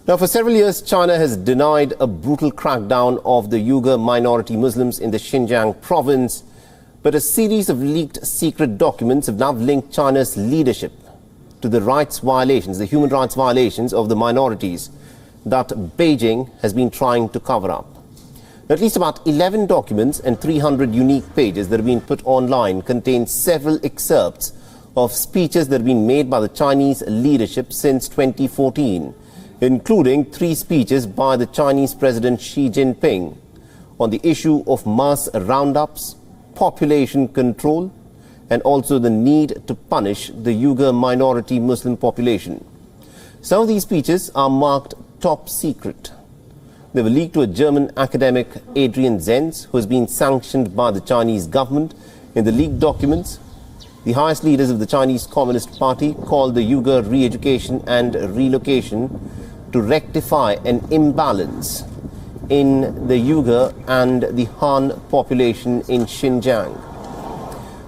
Now, for several years, China has denied a brutal crackdown of the Uyghur minority Muslims in the Xinjiang province, but a series of leaked secret documents have now linked China's leadership to the rights violations, the human rights violations of the minorities that Beijing has been trying to cover up. At least about 11 documents and 300 unique pages that have been put online contain several excerpts of speeches that have been made by the Chinese leadership since 2014, including 3 speeches by the Chinese President Xi Jinping on the issue of mass roundups, population control, and also the need to punish the Uyghur minority Muslim population. Some of these speeches are marked top secret. They were leaked to a German academic, Adrian Zenz, who has been sanctioned by the Chinese government. In the leaked documents, the highest leaders of the Chinese Communist Party called the Uyghur re-education and relocation to rectify an imbalance in the Uyghur and the Han population in Xinjiang.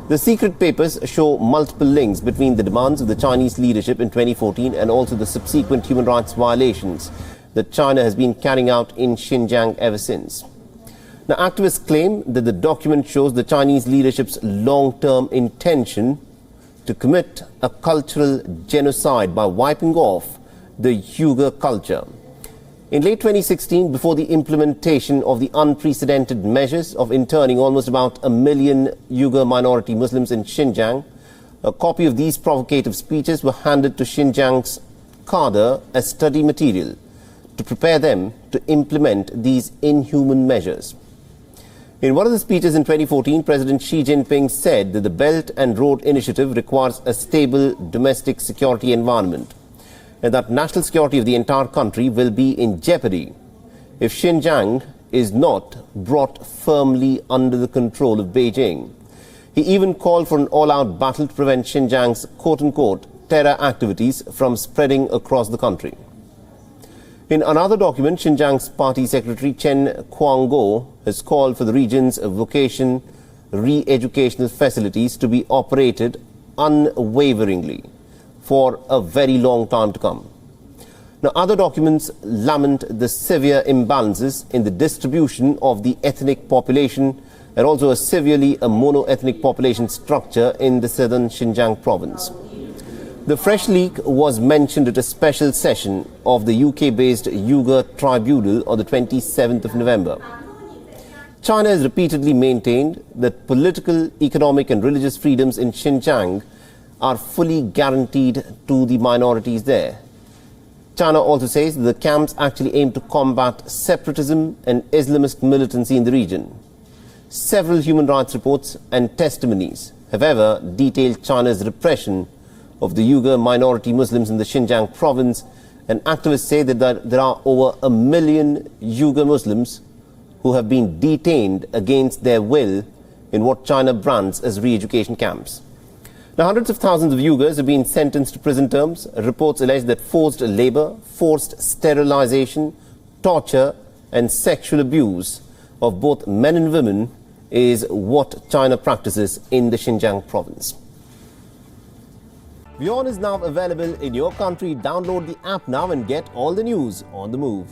The secret papers show multiple links between the demands of the Chinese leadership in 2014 and also the subsequent human rights violations that China has been carrying out in Xinjiang ever since. Now, activists claim that the document shows the Chinese leadership's long-term intention to commit a cultural genocide by wiping off the Uyghur culture. In late 2016, before the implementation of the unprecedented measures of interning almost about 1 million Uyghur minority Muslims in Xinjiang, a copy of these provocative speeches were handed to Xinjiang's cadre as study material to prepare them to implement these inhuman measures. In one of the speeches in 2014, President Xi Jinping said that the Belt and Road Initiative requires a stable domestic security environment and that national security of the entire country will be in jeopardy if Xinjiang is not brought firmly under the control of Beijing. He even called for an all-out battle to prevent Xinjiang's quote-unquote terror activities from spreading across the country. In another document, Xinjiang's party secretary Chen Quanguo has called for the region's vocation re-educational facilities to be operated unwaveringly for a very long time to come. Now, other documents lament the severe imbalances in the distribution of the ethnic population and also a severely mono-ethnic population structure in the southern Xinjiang province. The fresh leak was mentioned at a special session of the UK-based Uyghur Tribunal on the 27th of November. China has repeatedly maintained that political, economic and religious freedoms in Xinjiang are fully guaranteed to the minorities there. China also says that the camps actually aim to combat separatism and Islamist militancy in the region. Several human rights reports and testimonies have ever detailed China's repression of the Uyghur minority Muslims in the Xinjiang province, and activists say that there are over 1 million Uyghur Muslims who have been detained against their will in what China brands as re-education camps. Now, hundreds of thousands of Uyghurs have been sentenced to prison terms. Reports allege that forced labor, forced sterilization, torture and sexual abuse of both men and women is what China practices in the Xinjiang province. WION is now available in your country. Download the app now and get all the news on the move.